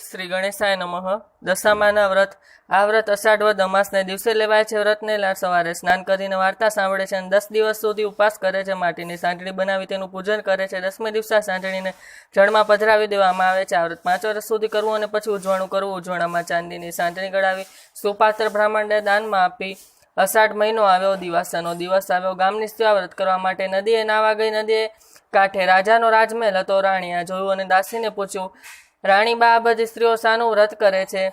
શ્રી ગણેશાય નમઃ. દશામાના વ્રત. આ વ્રત અષાઢ વદ અમાસને દિવસે લેવાય છે. વ્રતને સવારે સ્નાન કરીને વાર્તા સાંભળે છે અને 10 દિવસ સુધી ઉપવાસ કરે છે. માટીની સાંટણી બનાવી તેનું પૂજન કરે છે. 10મે દિવસે સાંટણીને જળમાં પધરાવી દેવામાં આવે છે. આ વ્રત 5 વર્ષ સુધી કરવું અને પછી ઉજવણું કરવું. ઉજવણામાં ચાંદીની સાંટણી ગળાવી સુપાત્ર બ્રાહ્મણને દાનમાં આપી. અષાઢ મહિનો આવ્યો, દિવાસાનો દિવસ આવ્યો. ગામની સ્ત્રીઓ વ્રત કરવા માટે નદીએ નાવા ગઈ. નદીએ કાંઠે રાજાનો રાજમહેલ હતો. રાણીએ જોયું અને દાસીને પૂછ્યું, રાણીબા, આ બધી સ્ત્રીઓ શાનું વ્રત કરે છે?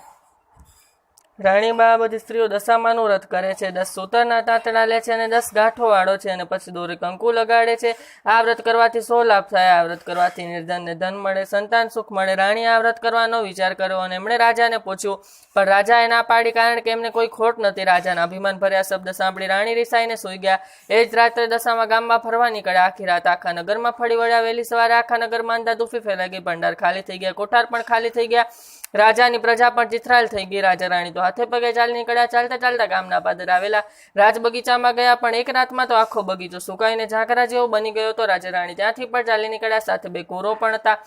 રાણીબા, આ બધી સ્ત્રીઓ દશામાનું વ્રત કરે છે. 10 સૂતરના તાંતણા લે છે અને 10 ગાંઠો વાળો છે અને પછી દોરે કંકુ લગાડે છે. આ વ્રત કરવાથી 100 લાભ થાય. આ વ્રત કરવાથી નિર્ધનને ધન મળે, સંતાન સુખ મળે. રાણીએ આ વ્રત કરવાનો વિચાર કર્યો અને એમણે રાજાને પૂછ્યું, પણ રાજાએ ના પાડી, કારણ કે એમને કોઈ ખોટ નથી. રાજાના અભિમાન ભર્યા શબ્દ સાંભળી રાણી રિસાઈને સૂઈ ગયા. એ જ રાત્રે દશામાં ગામમાં ફરવા નીકળ્યા. આખી રાત આખા નગરમાં ફરી વળ્યા. વહેલી સવારે આખા નગરમાં અંધાધૂફી ફેલાઈ ગઈ. ભંડાર ખાલી થઈ ગયા, કોઠાર પણ ખાલી થઈ ગયા. રાજાની પ્રજા પણ ચિત્રાલ થઈ ગઈ. રાજા રાણી તો હાથે પગે ચાલી નીકળ્યા. ચાલતા ચાલતા ગામના પાદર આવેલા રાજ બગીચામાં ગયા, પણ એક રાતમાં તો આખો બગીચો સુકાઈને ઝાકરા જેવો બની ગયો હતો. રાજા રાણી ત્યાંથી પણ ચાલી નીકળ્યા. સાથે 2 કુંવરો પણ હતા.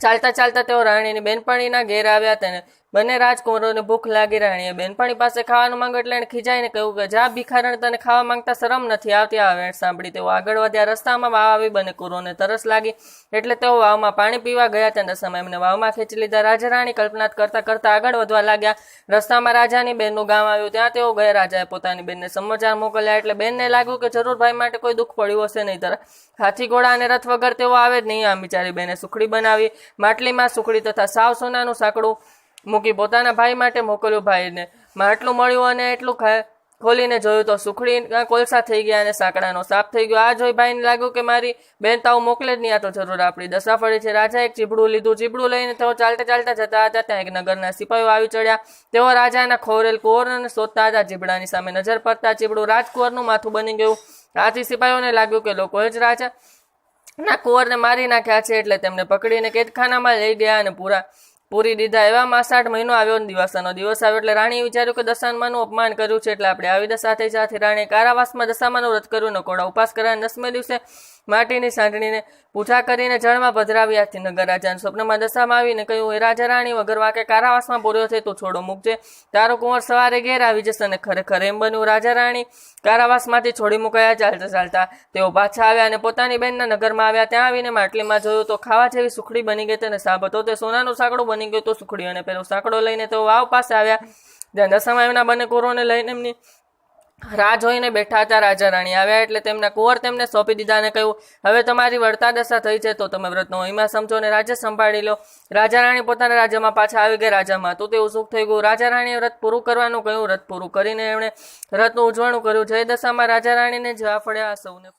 ચાલતા ચાલતા તેઓ રાણીની બેનપણીના ઘેર આવ્યા. તેને બંને રાજકુંવરોને ભૂખ લાગી. રાણીએ બેનપણી પાસે ખાવાનું માંગ્યું એટલે એને ખીજાઈને કહ્યું કે જા ભિખારણ, તને ખાવા માંગતા શરમ નથી આવતી? આ વેણ સાંભળી તેઓ આગળ વધ્યા. રસ્તામાં વાવ આવી. બંને કુંવરોને તરસ લાગી એટલે તેઓ વાવમાં પાણી પીવા ગયા. ત્યાં દશામાં એમને વાવમાં ખેંચી લીધા. રાજા રાણી કલ્પના કરતા કરતા આગળ વધવા લાગ્યા. રસ્તામાં રાજાની બેનનું ગામ આવ્યું. ત્યાં તેઓ ગયા. રાજાએ પોતાની બેનને સમાચાર મોકલ્યા એટલે બેનને લાગ્યું કે જરૂર ભાઈ માટે કોઈ દુઃખ પડ્યું હશે. નહીં તરફ હાથી ઘોડા અને રથ વગર તેઓ આવે જ નહીં. આમ બિચારી બેને સુખડી બનાવી. માટલીમાં સુખડી તથા સાવ સોનાનું સાંકડું મૂકી પોતાના ભાઈ માટે મોકલ્યું. ભાઈને માટલું મળ્યું અને એટલું ખોલીને જોયું તો સુખડી કોલસા થઈ ગયા અને સાંકડાનો સાપ થઈ ગયો. આ જોઈ ભાઈને લાગ્યું કે મારી બેન તાવ મોકલે જ નહીં, આ તો જરૂર આપણી દશા ફળી છે. રાજાએ એક ચીબડું લીધું. ચીબડું લઈને તેઓ ચાલતા ચાલતા જતા હતા. ત્યાં એક નગરના સિપાહીઓ આવી ચડ્યા. તેઓ રાજાના ખોરેલ કુંવરને શોધતા હતા. ચીબડાની સામે નજર પડતા ચીબડું રાજકુંવરનું માથું બની ગયું. આથી સિપાહીઓને લાગ્યું કે લોકોએ જ રાજાના કુંવરને મારી નાખ્યા છે, એટલે તેમને પકડીને કેદખાનામાં લઈ ગયા અને પૂરી દીધા. એવામાં અષાઢ મહિનો આવ્યો, દિવાસાનો દિવસ આવ્યો એટલે રાણીએ વિચાર્યું કે દશામાનું અપમાન કર્યું છે એટલે આપણે આવી દશા થઈ જાથી. રાણીએ કારાવાસમાં દશામાનું વ્રત કર્યું. નકોડા ઉપાસ કર્યા. 10મે દિવસે માટીની સાંટણીને પૂજા કરીને જળમાં પધરાવ્યા. નગર રાજાને સ્વપ્નમાં દશામાં આવીને કહ્યું, એ રાજા રાણી, વગર વાકે કારાવાસમાં પૂર્યો છે, તું છોડો મૂકજે. તારો કુંવર સવારે ઘેર આવી જશે. અને ખરેખર એમ બન્યું. રાજા રાણી કારાવાસમાંથી છોડી મુકાયા. ચાલતા ચાલતા તેઓ પાછા આવ્યા અને પોતાની બેનના નગરમાં આવ્યા. ત્યાં આવીને માટલીમાં જોયું તો ખાવા જેવી સુખડી બની ગઈ. તેને સાબ હતો તે સોનાનું સાંકડું બની ગયું. તો સુખડી અને પેલો સાંકડો લઈને તેઓ વાવ પાસે આવ્યા. જ્યાં દશામાં એમના બંને કુંવરોને લઈને એમની રાહ જોઈને બેઠા હતા. રાજા રાણી આવ્યા એટલે તેમના કુંવર તેમને સોંપી દીધા અને કહ્યું, હવે તમારી વળતા દશા થઈ છે તો તમે વ્રતનો મહિમા સમજો અને રાજ્ય સંભાળી લો. રાજા રાણી પોતાના રાજ્યમાં પાછા આવી ગયા. રાજામાં તો તેવું સુખ થઈ ગયું. રાજા રાણીએ વ્રત પૂરું કરવાનું કહ્યું. વ્રત પૂરું કરીને એમણે વ્રતનું ઉજવણું કર્યું. જય દશામાં રાજા રાણીને જવા ફળ્યા. સૌને